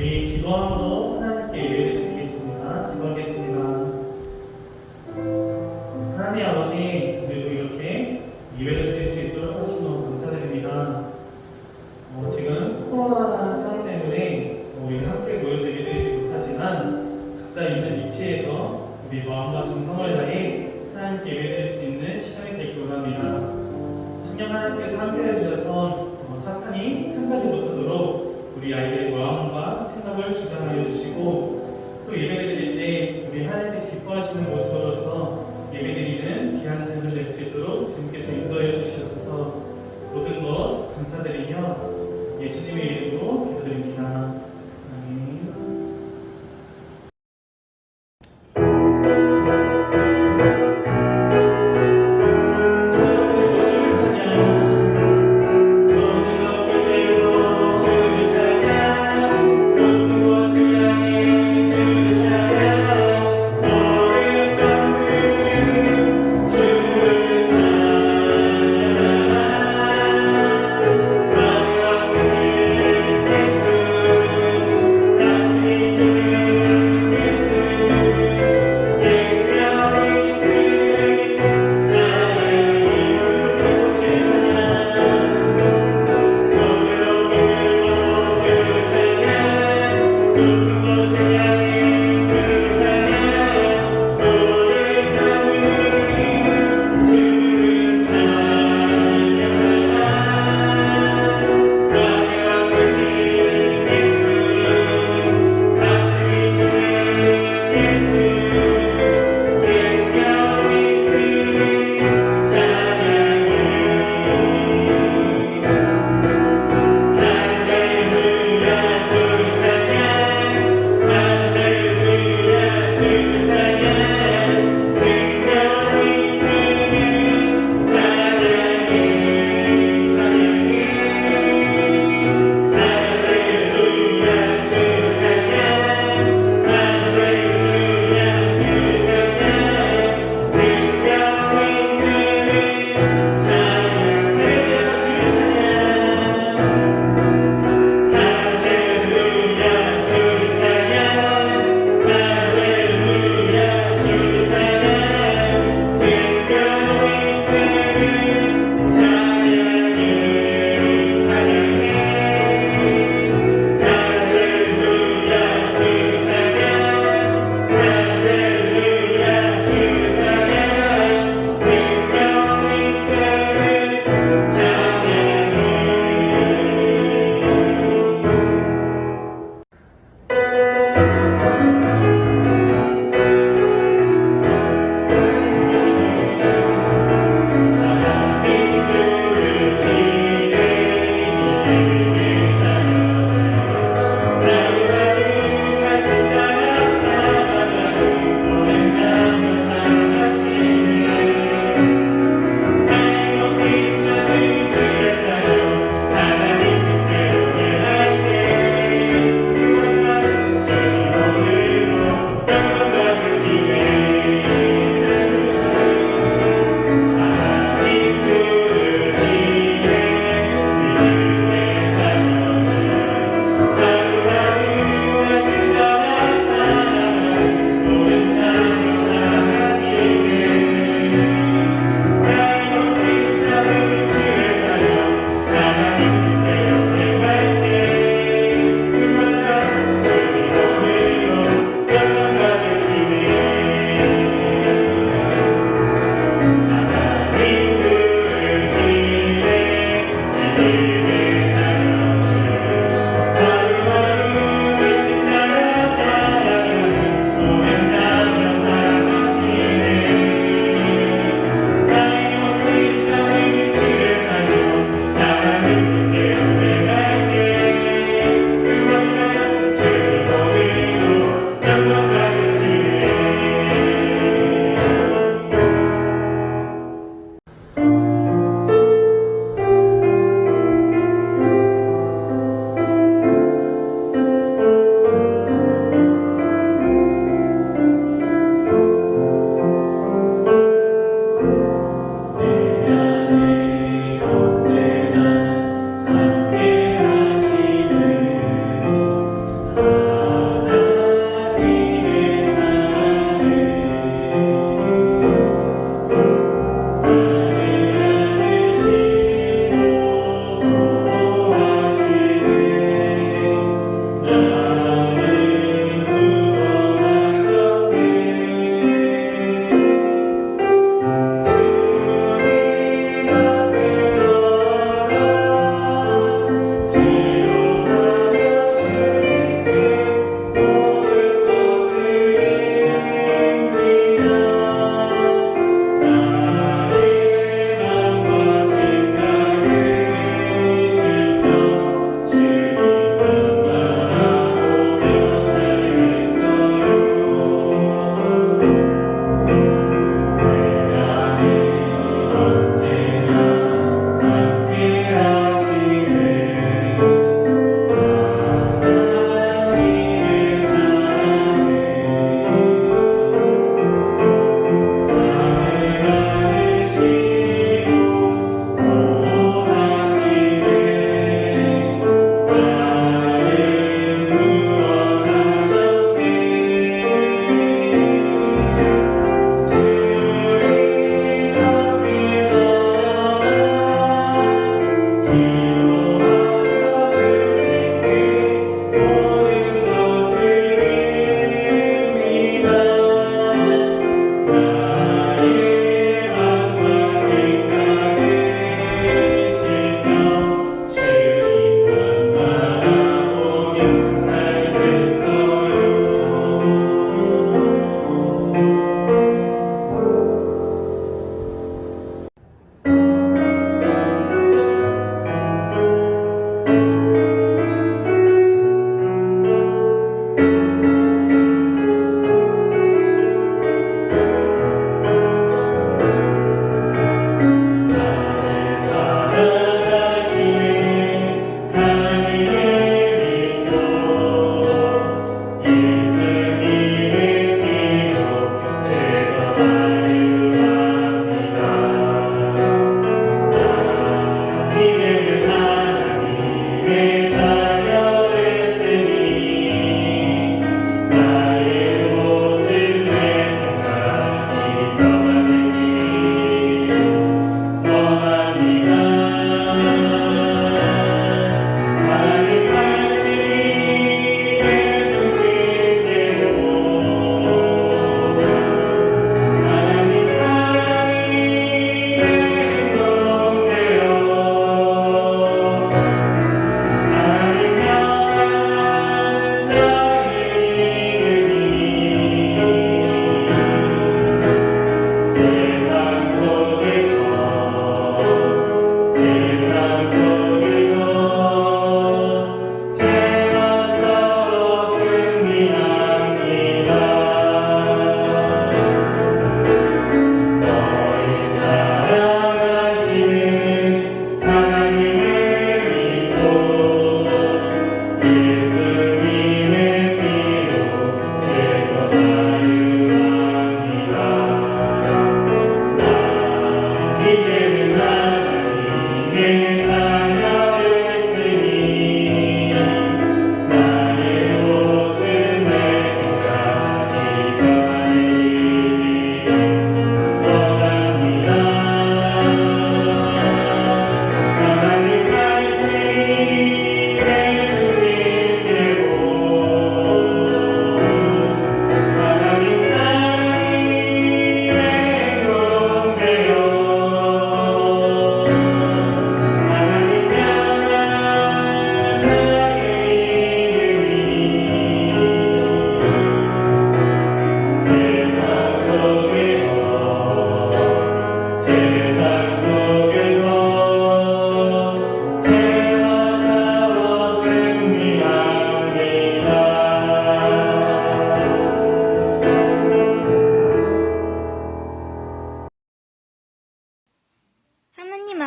우리 기도함으로 하나님께 예배를 드리겠습니다. 기도하겠습니다. 하나님 아버지, 오늘도 이렇게 예배를 드릴 수 있도록 하시면 너무 감사드립니다. 지금 코로나 상황 때문에 우리 함께 모여서 예배 드리지 못하지만 각자 있는 위치에서 우리 마음과 정성을 다해 하나님께 예배 드릴 수 있는 시간이 되길 원합니다. 성령 하나님께서 함께 해주셔서 사탄이 탐하지 못하도록 우리 아이들의 마음과 생각을 주장하여 주시고, 또 예배를 드릴 때 우리 하나님께서 기뻐하시는 모습으로서 예배드리는 귀한 자녀들 될 수 있도록 주님께서 인도하여 주시옵소서. 모든 것 감사드리며 예수님의 이름으로 기도드립니다. 아멘. 예수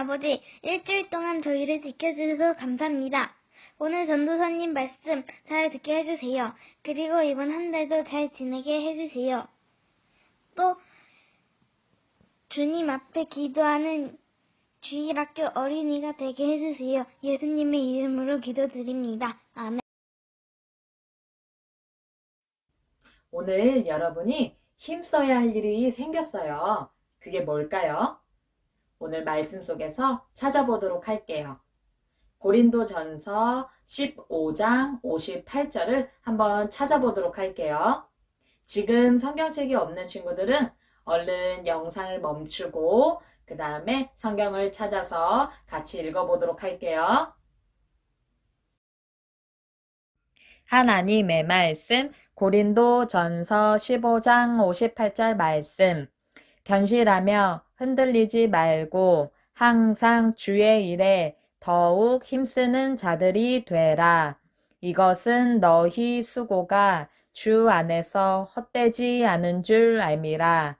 아버지, 일주일 동안 저희를 지켜주셔서 감사합니다. 오늘 전도사님 말씀 잘 듣게 해주세요. 그리고 이번 한 달도 잘 지내게 해주세요. 또 주님 앞에 기도하는 주일학교 어린이가 되게 해주세요. 예수님의 이름으로 기도드립니다. 아멘. 오늘 여러분이 힘써야 할 일이 생겼어요. 그게 뭘까요? 오늘 말씀 속에서 찾아보도록 할게요. 고린도전서 15장 58절을 한번 찾아보도록 할게요. 지금 성경책이 없는 친구들은 얼른 영상을 멈추고 그 다음에 성경을 찾아서 같이 읽어보도록 할게요. 하나님의 말씀, 고린도전서 15장 58절 말씀. 견실하며 흔들리지 말고 항상 주의 일에 더욱 힘쓰는 자들이 되라. 이것은 너희 수고가 주 안에서 헛되지 않은 줄 알미라.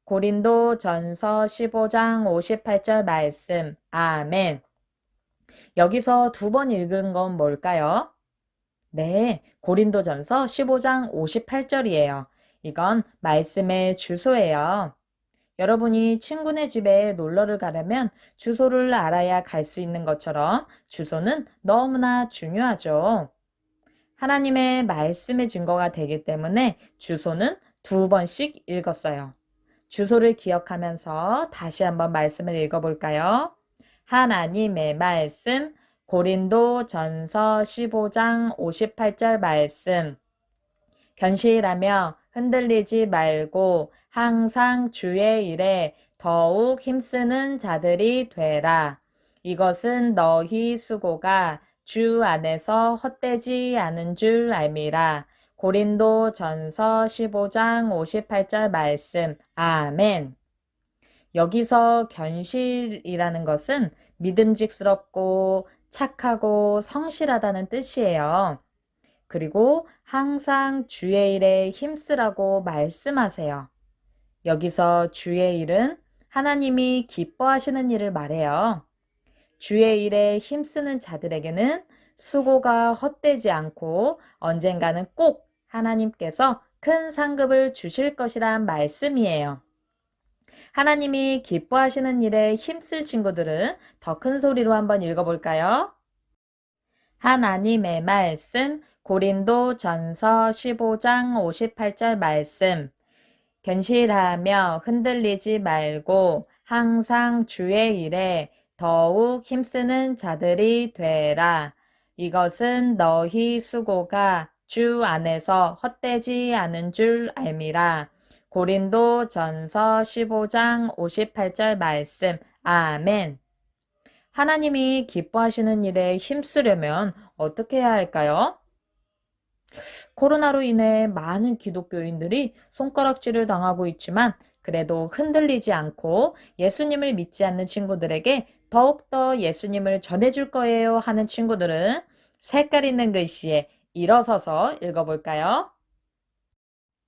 고린도전서 15장 58절 말씀. 아멘. 여기서 두 번 읽은 건 뭘까요? 네, 고린도전서 15장 58절이에요. 이건 말씀의 주소예요. 여러분이 친구네 집에 놀러를 가려면 주소를 알아야 갈 수 있는 것처럼 주소는 너무나 중요하죠. 하나님의 말씀의 증거가 되기 때문에 주소는 두 번씩 읽었어요. 주소를 기억하면서 다시 한번 말씀을 읽어볼까요? 하나님의 말씀, 고린도전서 15장 58절 말씀. 견실하며 흔들리지 말고 항상 주의 일에 더욱 힘쓰는 자들이 되라. 이것은 너희 수고가 주 안에서 헛되지 않은 줄 알미라. 고린도전서 15장 58절 말씀. 아멘. 여기서 견실이라는 것은 믿음직스럽고 착하고 성실하다는 뜻이에요. 그리고 항상 주의 일에 힘쓰라고 말씀하세요. 여기서 주의 일은 하나님이 기뻐하시는 일을 말해요. 주의 일에 힘쓰는 자들에게는 수고가 헛되지 않고 언젠가는 꼭 하나님께서 큰 상급을 주실 것이란 말씀이에요. 하나님이 기뻐하시는 일에 힘쓸 친구들은 더 큰 소리로 한번 읽어볼까요? 하나님의 말씀, 고린도전서 15장 58절 말씀. 견실하며 흔들리지 말고 항상 주의 일에 더욱 힘쓰는 자들이 되라. 이것은 너희 수고가 주 안에서 헛되지 않은 줄 알미라. 고린도전서 15장 58절 말씀. 아멘. 하나님이 기뻐하시는 일에 힘쓰려면 어떻게 해야 할까요? 코로나로 인해 많은 기독교인들이 손가락질을 당하고 있지만 그래도 흔들리지 않고 예수님을 믿지 않는 친구들에게 더욱더 예수님을 전해줄 거예요 하는 친구들은 색깔 있는 글씨에 일어서서 읽어볼까요?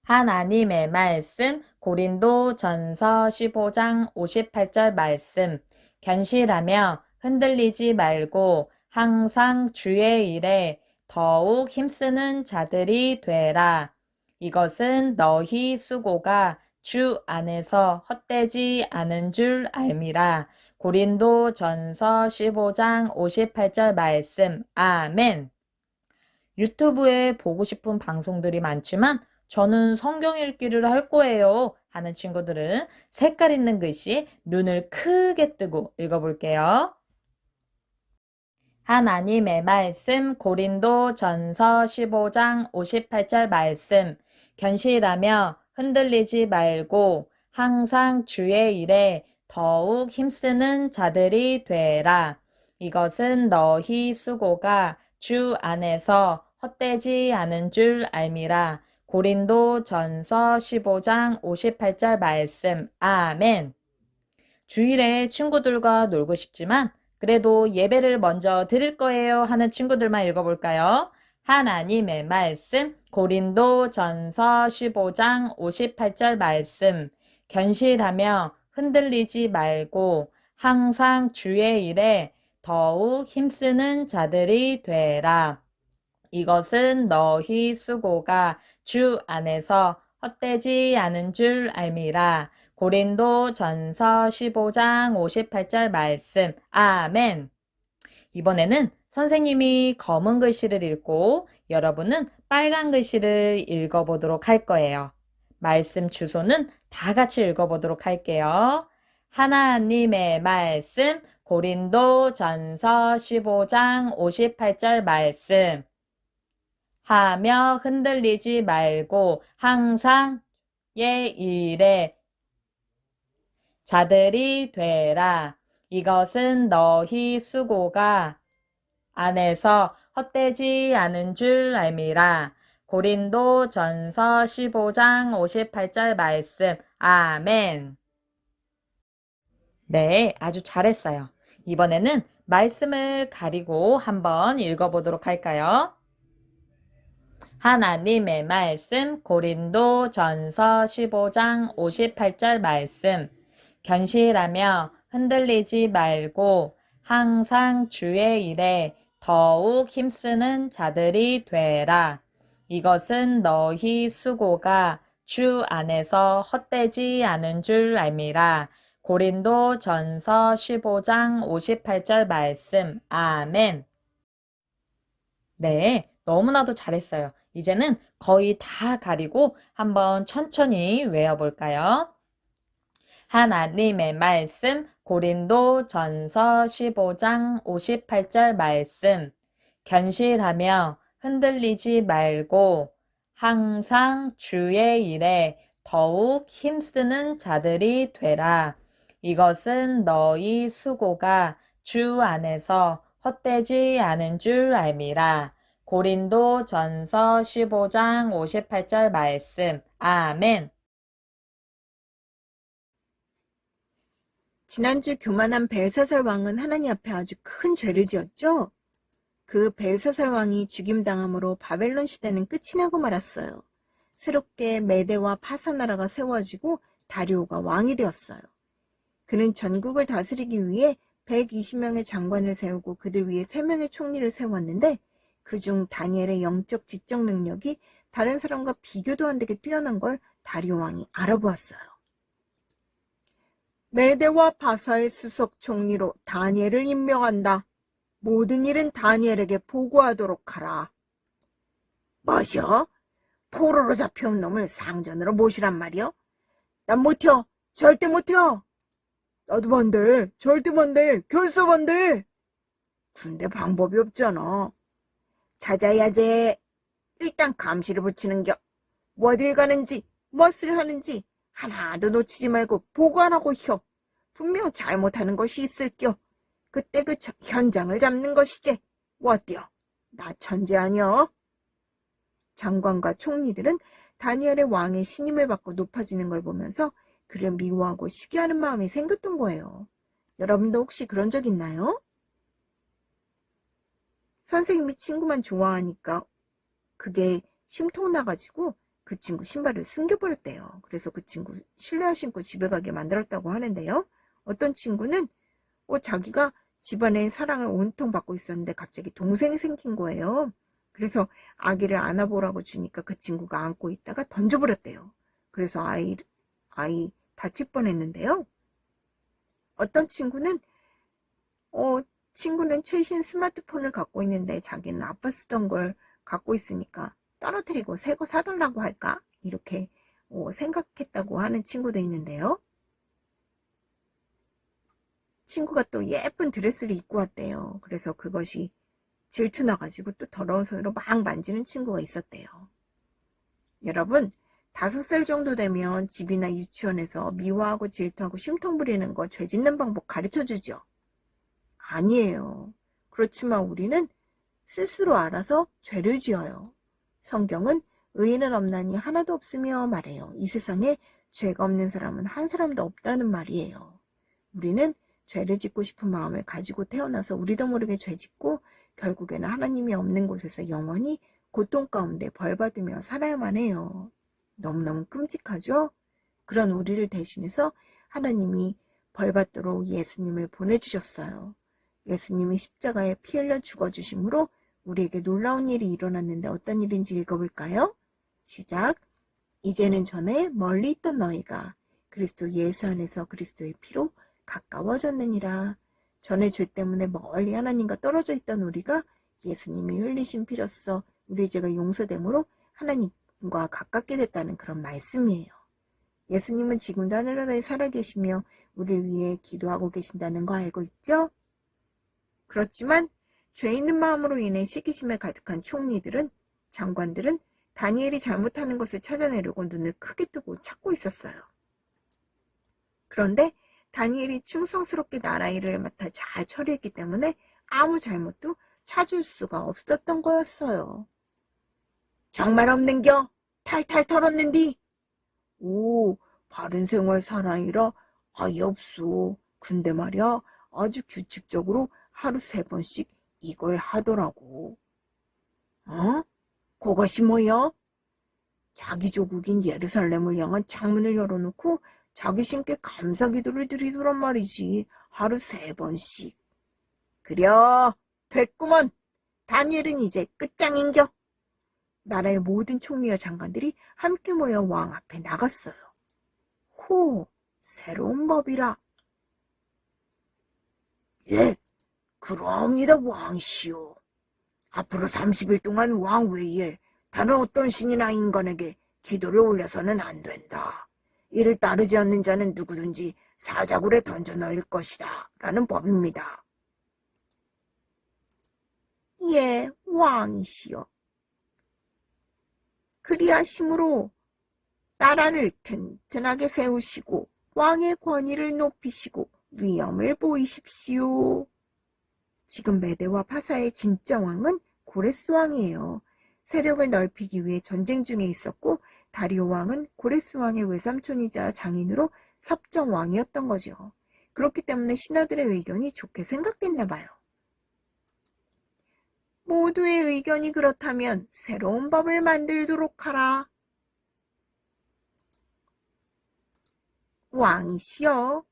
하나님의 말씀, 고린도전서 15장 58절 말씀. 견실하며 흔들리지 말고 항상 주의 일에 더욱 힘쓰는 자들이 되라. 이것은 너희 수고가 주 안에서 헛되지 않은 줄 알미라. 고린도전서 15장 58절 말씀. 아멘. 유튜브에 보고 싶은 방송들이 많지만 저는 성경 읽기를 할 거예요 하는 친구들은 색깔 있는 글씨 눈을 크게 뜨고 읽어볼게요. 하나님의 말씀 고린도전서 15장 58절 말씀. 견실하며 흔들리지 말고 항상 주의 일에 더욱 힘쓰는 자들이 되라. 이것은 너희 수고가 주 안에서 헛되지 않은 줄 알미라. 고린도전서 15장 58절 말씀. 아멘. 주일에 친구들과 놀고 싶지만 그래도 예배를 먼저 드릴 거예요 하는 친구들만 읽어볼까요? 하나님의 말씀 고린도전서 15장 58절 말씀. 견실하며 흔들리지 말고 항상 주의 일에 더욱 힘쓰는 자들이 되라. 이것은 너희 수고가 주 안에서 헛되지 않은 줄 알미라. 고린도 전서 15장 58절 말씀. 아멘. 이번에는 선생님이 검은 글씨를 읽고 여러분은 빨간 글씨를 읽어보도록 할 거예요. 말씀 주소는 다 같이 읽어보도록 할게요. 하나님의 말씀 고린도 전서 15장 58절 말씀. 하며 흔들리지 말고 항상 예 일에 자들이 되라. 이것은 너희 수고가 안에서 헛되지 않은 줄 알미라. 고린도 전서 15장 58절 말씀. 아멘. 네, 아주 잘했어요. 이번에는 말씀을 가리고 한번 읽어보도록 할까요? 하나님의 말씀 고린도 전서 15장 58절 말씀. 견실하며 흔들리지 말고 항상 주의 일에 더욱 힘쓰는 자들이 되라. 이것은 너희 수고가 주 안에서 헛되지 않은 줄 알미라. 고린도 전서 15장 58절 말씀. 아멘. 네, 너무나도 잘했어요. 이제는 거의 다 가리고 한번 천천히 외워볼까요? 하나님의 말씀 고린도 전서 15장 58절 말씀. 견실하며 흔들리지 말고 항상 주의 일에 더욱 힘쓰는 자들이 되라. 이것은 너희 수고가 주 안에서 헛되지 않은 줄 알미라. 고린도 전서 15장 58절 말씀. 아멘. 지난주 교만한 벨사살 왕은 하나님 앞에 아주 큰 죄를 지었죠. 그 벨사살 왕이 죽임당함으로 바벨론 시대는 끝이 나고 말았어요. 새롭게 메대와 파사 나라가 세워지고 다리오가 왕이 되었어요. 그는 전국을 다스리기 위해 120명의 장관을 세우고 그들 위에 3명의 총리를 세웠는데 그중 다니엘의 영적 지적 능력이 다른 사람과 비교도 안 되게 뛰어난 걸 다리오 왕이 알아보았어요. 메대와 바사의 수석 총리로 다니엘을 임명한다. 모든 일은 다니엘에게 보고하도록 하라. 뭐시여? 포로로 잡혀온 놈을 상전으로 모시란 말이여? 난 못혀. 절대 못혀. 나도 반대. 절대 반대. 결사 반대. 근데 방법이 없잖아. 찾아야지. 일단 감시를 붙이는겨. 어딜 가는지 무엇을 하는지 하나도 놓치지 말고 보고 안 하고 혀. 분명 잘못하는 것이 있을겨. 그때 그 현장을 잡는 것이지. 어때요? 나 천재 아니여? 장관과 총리들은 다니엘의 왕의 신임을 받고 높아지는 걸 보면서 그를 미워하고 시기하는 마음이 생겼던 거예요. 여러분도 혹시 그런 적 있나요? 선생님이 친구만 좋아하니까 그게 심통 나가지고 그 친구 신발을 숨겨버렸대요. 그래서 그 친구 실내화 신고 집에 가게 만들었다고 하는데요. 어떤 친구는 자기가 집안의 사랑을 온통 받고 있었는데 갑자기 동생이 생긴 거예요. 그래서 아기를 안아보라고 주니까 그 친구가 안고 있다가 던져버렸대요. 그래서 아이 다칠 뻔했는데요. 어떤 친구는 친구는 최신 스마트폰을 갖고 있는데 자기는 아빠 쓰던 걸 갖고 있으니까 떨어뜨리고 새 거 사달라고 할까? 이렇게 생각했다고 하는 친구도 있는데요. 친구가 또 예쁜 드레스를 입고 왔대요. 그래서 그것이 질투나가지고 또 더러운 손으로 막 만지는 친구가 있었대요. 여러분, 5살 정도 되면 집이나 유치원에서 미워하고 질투하고 심통 부리는 거 죄 짓는 방법 가르쳐주죠? 아니에요. 그렇지만 우리는 스스로 알아서 죄를 지어요. 성경은 의인은 없나니 하나도 없으며 말해요. 이 세상에 죄가 없는 사람은 한 사람도 없다는 말이에요. 우리는 죄를 짓고 싶은 마음을 가지고 태어나서 우리도 모르게 죄 짓고 결국에는 하나님이 없는 곳에서 영원히 고통 가운데 벌 받으며 살아야만 해요. 너무너무 끔찍하죠? 그런 우리를 대신해서 하나님이 벌받도록 예수님을 보내주셨어요. 예수님이 십자가에 피 흘려 죽어주심으로 우리에게 놀라운 일이 일어났는데 어떤 일인지 읽어볼까요? 시작. 이제는 전에 멀리 있던 너희가 그리스도 예수 안에서 그리스도의 피로 가까워졌느니라. 전에 죄 때문에 멀리 하나님과 떨어져 있던 우리가 예수님이 흘리신 피로써 우리의 죄가 용서됨으로 하나님과 가깝게 됐다는 그런 말씀이에요. 예수님은 지금도 하늘나라에 살아계시며 우리를 위해 기도하고 계신다는 거 알고 있죠? 그렇지만 죄 있는 마음으로 인해 시기심에 가득한 총리들은, 장관들은 다니엘이 잘못하는 것을 찾아내려고 눈을 크게 뜨고 찾고 있었어요. 그런데 다니엘이 충성스럽게 나라 일을 맡아 잘 처리했기 때문에 아무 잘못도 찾을 수가 없었던 거였어요. 정말 없는겨? 탈탈 털었는디? 오, 바른 생활 사나이라 아예 없소. 근데 말이야, 아주 규칙적으로 하루 3번씩 이걸 하더라고. 어? 그것이 뭐야? 자기 조국인 예루살렘을 향한 창문을 열어놓고 자기 신께 감사기도를 드리더란 말이지. 하루 3번씩. 그려, 됐구먼. 다니엘은 이제 끝장인겨. 나라의 모든 총리와 장관들이 함께 모여 왕 앞에 나갔어요. 호, 새로운 법이라. 예, 그러합니다, 왕시오. 앞으로 30일 동안 왕 외에 다른 어떤 신이나 인간에게 기도를 올려서는 안 된다. 이를 따르지 않는 자는 누구든지 사자굴에 던져 넣을 것이다. 라는 법입니다. 예, 왕이시여. 그리하심으로 나라를 튼튼하게 세우시고 왕의 권위를 높이시고 위엄을 보이십시오. 지금 메대와 파사의 진짜 왕은 고레스 왕이에요. 세력을 넓히기 위해 전쟁 중에 있었고 다리오 왕은 고레스 왕의 외삼촌이자 장인으로 섭정 왕이었던 거죠. 그렇기 때문에 신하들의 의견이 좋게 생각됐나 봐요. 모두의 의견이 그렇다면 새로운 법을 만들도록 하라. 왕이시여,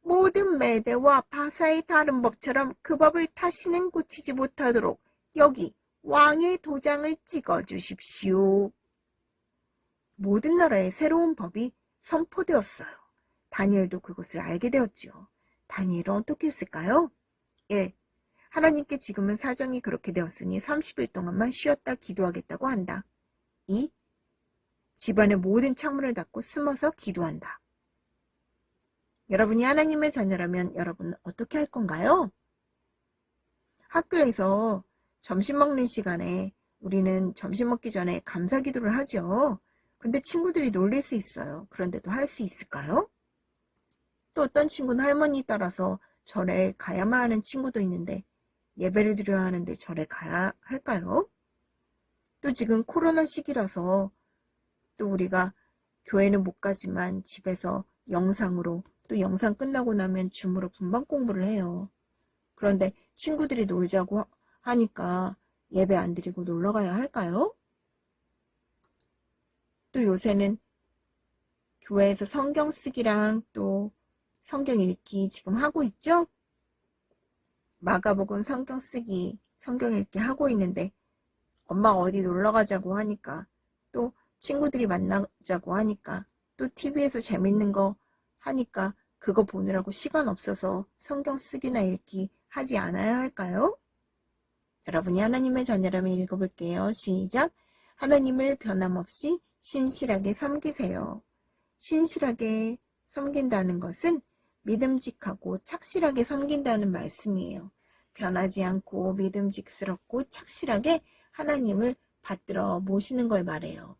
모든 메대와 바사의 다른 법처럼 그 법을 다시는 고치지 못하도록 여기 왕의 도장을 찍어주십시오. 모든 나라의 새로운 법이 선포되었어요. 다니엘도 그것을 알게 되었지요. 다니엘은 어떻게 했을까요? 1. 하나님께 지금은 사정이 그렇게 되었으니 30일 동안만 쉬었다 기도하겠다고 한다. 2. 집안의 모든 창문을 닫고 숨어서 기도한다. 여러분이 하나님의 자녀라면 여러분은 어떻게 할 건가요? 학교에서 점심 먹는 시간에 우리는 점심 먹기 전에 감사 기도를 하죠. 근데 친구들이 놀릴 수 있어요. 그런데도 할 수 있을까요? 또 어떤 친구는 할머니 따라서 절에 가야만 하는 친구도 있는데 예배를 드려야 하는데 절에 가야 할까요? 또 지금 코로나 시기라서 또 우리가 교회는 못 가지만 집에서 영상으로 또 영상 끝나고 나면 줌으로 분방 공부를 해요. 그런데 친구들이 놀자고 하니까 예배 안 드리고 놀러 가야 할까요? 또 요새는 교회에서 성경 쓰기랑 또 성경 읽기 지금 하고 있죠? 마가복음 성경 쓰기, 성경 읽기 하고 있는데 엄마가 어디 놀러 가자고 하니까 또 친구들이 만나자고 하니까 또 TV에서 재밌는 거 하니까 그거 보느라고 시간 없어서 성경 쓰기나 읽기 하지 않아야 할까요? 여러분이 하나님의 자녀라면 읽어볼게요. 시작! 하나님을 변함없이 신실하게 섬기세요. 신실하게 섬긴다는 것은 믿음직하고 착실하게 섬긴다는 말씀이에요. 변하지 않고 믿음직스럽고 착실하게 하나님을 받들어 모시는 걸 말해요.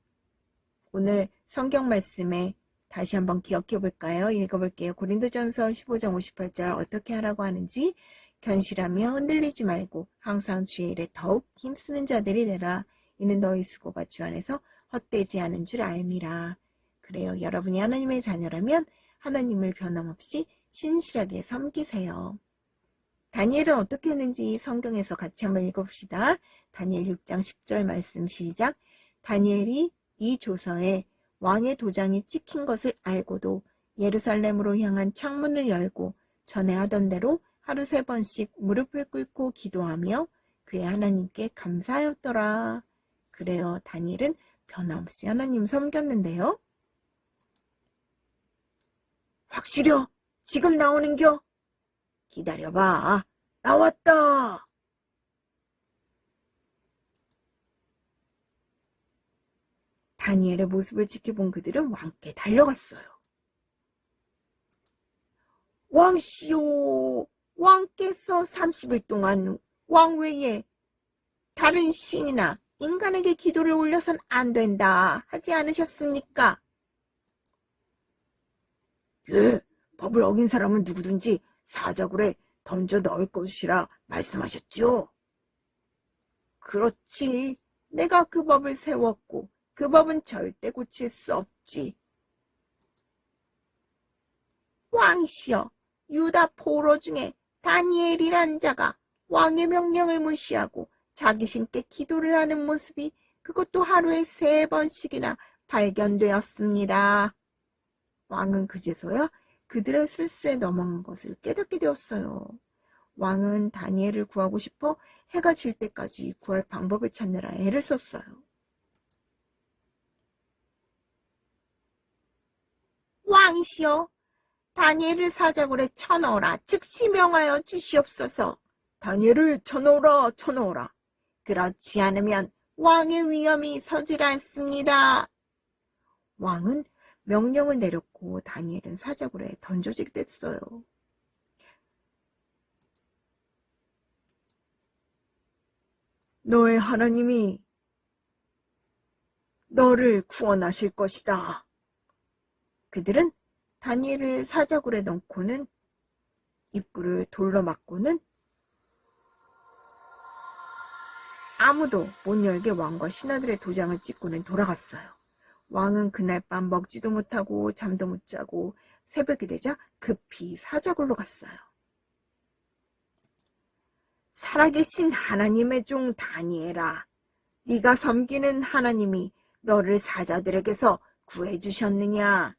오늘 성경 말씀에 다시 한번 기억해 볼까요? 읽어볼게요. 고린도전서 15장 58절 어떻게 하라고 하는지 견실하며 흔들리지 말고 항상 주의 일에 더욱 힘쓰는 자들이 되라. 이는 너희 수고가 주 안에서 헛되지 않은 줄 알미라. 그래요. 여러분이 하나님의 자녀라면 하나님을 변함없이 신실하게 섬기세요. 다니엘은 어떻게 했는지 성경에서 같이 한번 읽어봅시다. 다니엘 6장 10절 말씀 시작. 다니엘이 이 조서에 왕의 도장이 찍힌 것을 알고도 예루살렘으로 향한 창문을 열고 전에 하던 대로 하루 3번씩 무릎을 꿇고 기도하며 그의 하나님께 감사하였더라. 그래요, 다니엘은 변함없이 하나님 섬겼는데요. 확실혀? 지금 나오는겨? 기다려봐. 나왔다. 다니엘의 모습을 지켜본 그들은 왕께 달려갔어요. 왕시오, 왕께서 30일 동안 왕 외에 다른 신이나 인간에게 기도를 올려선 안 된다 하지 않으셨습니까? 예, 법을 어긴 사람은 누구든지 사자굴에 던져 넣을 것이라 말씀하셨죠? 그렇지. 내가 그 법을 세웠고 그 법은 절대 고칠 수 없지. 왕시여, 유다 포로 중에 다니엘이란 자가 왕의 명령을 무시하고 자기 신께 기도를 하는 모습이 그것도 하루에 3번씩이나 발견되었습니다. 왕은 그제서야 그들의 실수에 넘어간 것을 깨닫게 되었어요. 왕은 다니엘을 구하고 싶어 해가 질 때까지 구할 방법을 찾느라 애를 썼어요. 왕이시여, 다니엘을 사자굴에 쳐넣어라. 즉시 명하여 주시옵소서. 다니엘을 쳐넣어라, 쳐넣어라. 그렇지 않으면 왕의 위엄이 서질 않습니다. 왕은 명령을 내렸고 다니엘은 사자굴에 던져지게 됐어요. 너의 하나님이 너를 구원하실 것이다. 그들은 다니엘을 사자굴에 넣고는 입구를 돌로 막고는 아무도 못 열게 왕과 신하들의 도장을 찍고는 돌아갔어요. 왕은 그날 밤 먹지도 못하고 잠도 못 자고 새벽이 되자 급히 사자굴로 갔어요. 살아계신 하나님의 종 다니엘아, 네가 섬기는 하나님이 너를 사자들에게서 구해주셨느냐?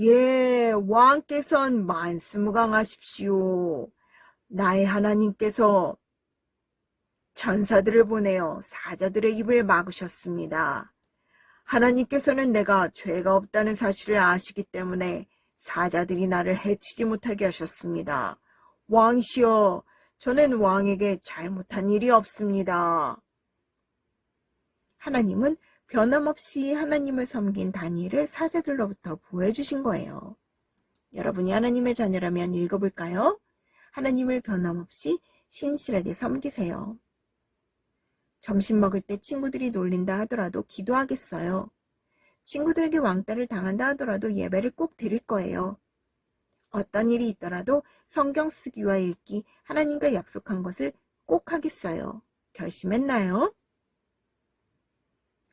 예, 왕께선 만수무강하십시오. 나의 하나님께서 천사들을 보내어 사자들의 입을 막으셨습니다. 하나님께서는 내가 죄가 없다는 사실을 아시기 때문에 사자들이 나를 해치지 못하게 하셨습니다. 왕이시여, 저는 왕에게 잘못한 일이 없습니다. 하나님은 변함없이 하나님을 섬긴 다니엘을 사자들로부터 보호해주신 거예요. 여러분이 하나님의 자녀라면 읽어볼까요? 하나님을 변함없이 신실하게 섬기세요. 점심 먹을 때 친구들이 놀린다 하더라도 기도하겠어요. 친구들에게 왕따를 당한다 하더라도 예배를 꼭 드릴 거예요. 어떤 일이 있더라도 성경 쓰기와 읽기, 하나님과 약속한 것을 꼭 하겠어요. 결심했나요?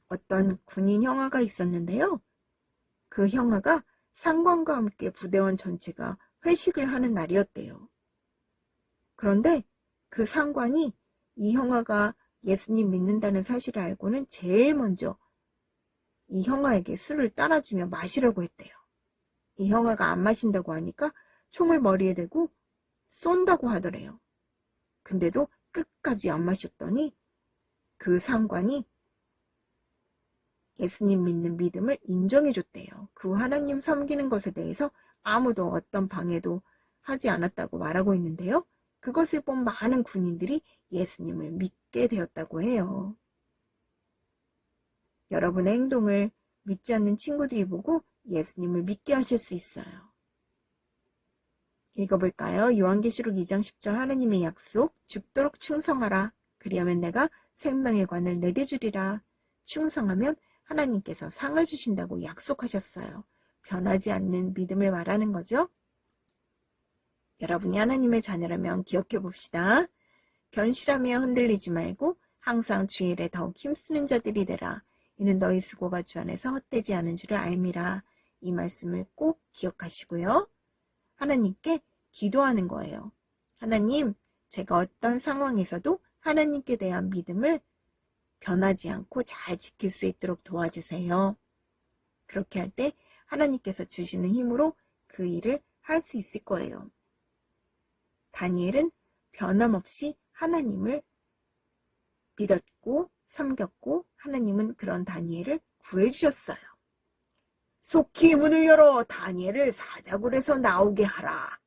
어떤 군인 형아가 있었는데요. 그 형아가 상관과 함께 부대원 전체가 회식을 하는 날이었대요. 그런데 그 상관이 이 형아가 예수님 믿는다는 사실을 알고는 제일 먼저 이 형아에게 술을 따라주며 마시라고 했대요. 이 형아가 안 마신다고 하니까 총을 머리에 대고 쏜다고 하더래요. 근데도 끝까지 안 마셨더니 그 상관이 예수님 믿는 믿음을 인정해줬대요. 그 하나님 섬기는 것에 대해서 아무도 어떤 방해도 하지 않았다고 말하고 있는데요. 그것을 본 많은 군인들이 예수님을 믿게 되었다고 해요. 여러분의 행동을 믿지 않는 친구들이 보고 예수님을 믿게 하실 수 있어요. 읽어볼까요? 요한계시록 2장 10절 하나님의 약속, 죽도록 충성하라. 그리하면 내가 생명의 관을 내게 주리라. 충성하면 하나님께서 상을 주신다고 약속하셨어요. 변하지 않는 믿음을 말하는 거죠. 여러분이 하나님의 자녀라면 기억해 봅시다. 견실하며 흔들리지 말고 항상 주 일에 더욱 힘쓰는 자들이 되라. 이는 너희 수고가 주 안에서 헛되지 않은 줄을 알미라. 이 말씀을 꼭 기억하시고요. 하나님께 기도하는 거예요. 하나님, 제가 어떤 상황에서도 하나님께 대한 믿음을 변하지 않고 잘 지킬 수 있도록 도와주세요. 그렇게 할 때 하나님께서 주시는 힘으로 그 일을 할 수 있을 거예요. 다니엘은 변함없이 하나님을 믿었고 섬겼고 하나님은 그런 다니엘을 구해주셨어요. 속히 문을 열어 다니엘을 사자굴에서 나오게 하라.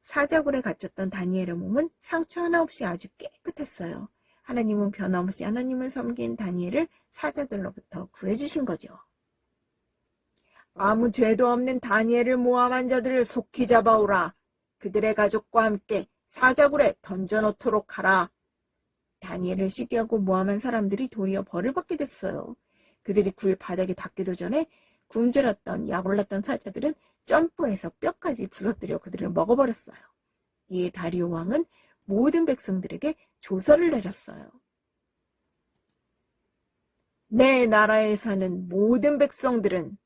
사자굴에 갇혔던 다니엘의 몸은 상처 하나 없이 아주 깨끗했어요. 하나님은 변함없이 하나님을 섬긴 다니엘을 사자들로부터 구해주신 거죠. 아무 죄도 없는 다니엘을 모함한 자들을 속히 잡아오라. 그들의 가족과 함께 사자굴에 던져놓도록 하라. 다니엘을 시기하고 모함한 사람들이 도리어 벌을 받게 됐어요. 그들이 굴 바닥에 닿기도 전에 굶주렸던 약올랐던 사자들은 점프해서 뼈까지 부서뜨려 그들을 먹어버렸어요. 이에 다리오 왕은 모든 백성들에게 조서를 내렸어요. 내 나라에 사는 모든 백성들은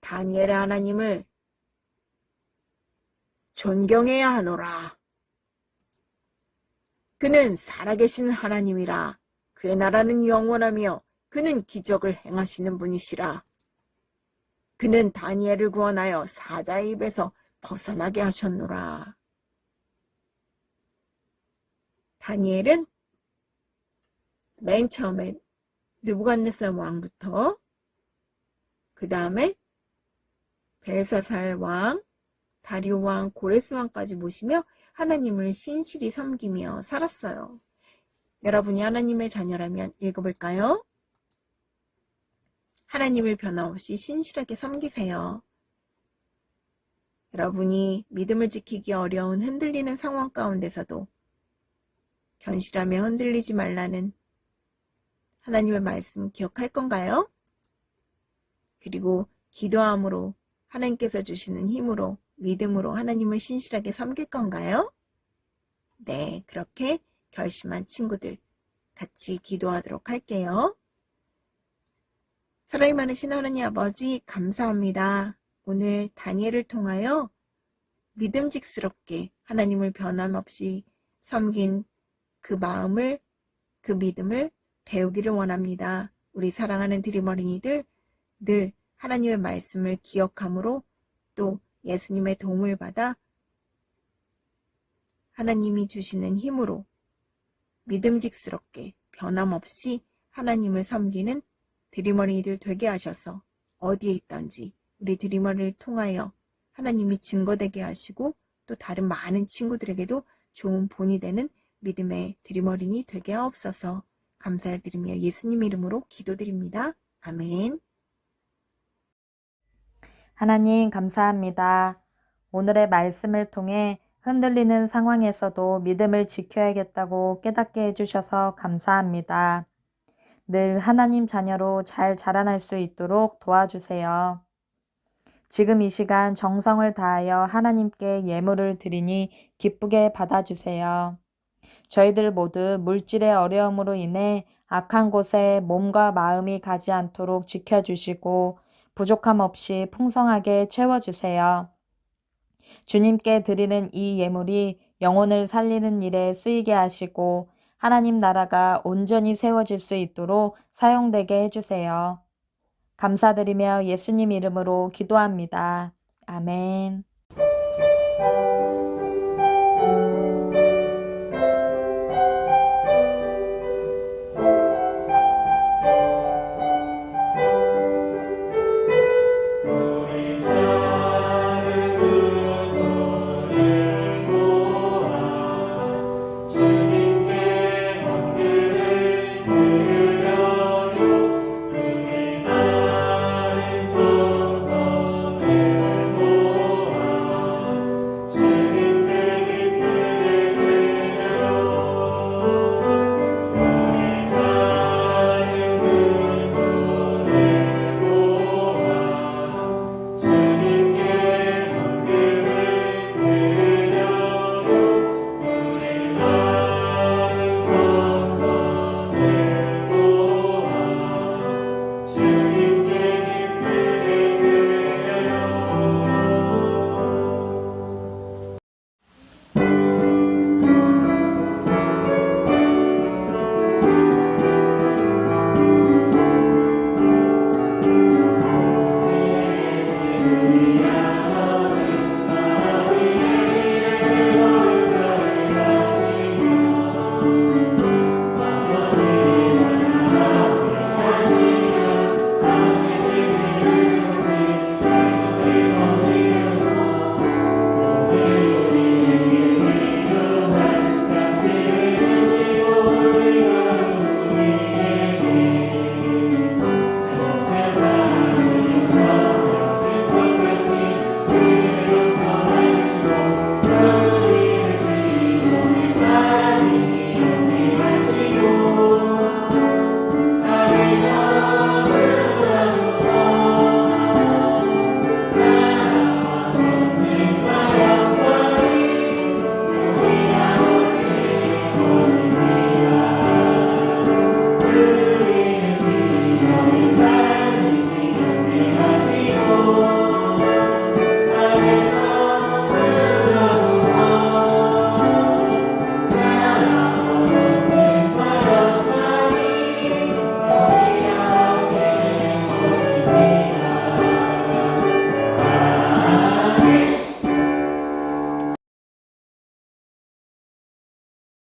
다니엘의 하나님을 존경해야 하노라. 그는 살아계신 하나님이라. 그의 나라는 영원하며 그는 기적을 행하시는 분이시라. 그는 다니엘을 구원하여 사자의 입에서 벗어나게 하셨노라. 다니엘은 맨 처음에 느부갓네살 왕부터 그 다음에 벨사살 왕, 다리오 왕, 고레스 왕까지 모시며 하나님을 신실히 섬기며 살았어요. 여러분이 하나님의 자녀라면 읽어볼까요? 하나님을 변함없이 신실하게 섬기세요. 여러분이 믿음을 지키기 어려운 흔들리는 상황 가운데서도 견실하며 흔들리지 말라는 하나님의 말씀 기억할 건가요? 그리고 기도함으로 하나님께서 주시는 힘으로 믿음으로 하나님을 신실하게 섬길 건가요? 네, 그렇게 결심한 친구들 같이 기도하도록 할게요. 사랑이 많으신 하나님 아버지 감사합니다. 오늘 다니엘을 통하여 믿음직스럽게 하나님을 변함없이 섬긴 그 마음을, 그 믿음을 배우기를 원합니다. 우리 사랑하는 드림 어린이들 늘 하나님의 말씀을 기억함으로 또 예수님의 도움을 받아 하나님이 주시는 힘으로 믿음직스럽게 변함없이 하나님을 섬기는 드리머리들 되게 하셔서 어디에 있던지 우리 드리머리를 통하여 하나님이 증거되게 하시고 또 다른 많은 친구들에게도 좋은 본이 되는 믿음의 드리머리니 되게 하옵소서. 감사를 드리며 예수님 이름으로 기도드립니다. 아멘. 하나님 감사합니다. 오늘의 말씀을 통해 흔들리는 상황에서도 믿음을 지켜야겠다고 깨닫게 해주셔서 감사합니다. 늘 하나님 자녀로 잘 자라날 수 있도록 도와주세요. 지금 이 시간 정성을 다하여 하나님께 예물을 드리니 기쁘게 받아주세요. 저희들 모두 물질의 어려움으로 인해 악한 곳에 몸과 마음이 가지 않도록 지켜주시고 부족함 없이 풍성하게 채워주세요. 주님께 드리는 이 예물이 영혼을 살리는 일에 쓰이게 하시고 하나님 나라가 온전히 세워질 수 있도록 사용되게 해주세요. 감사드리며 예수님 이름으로 기도합니다. 아멘.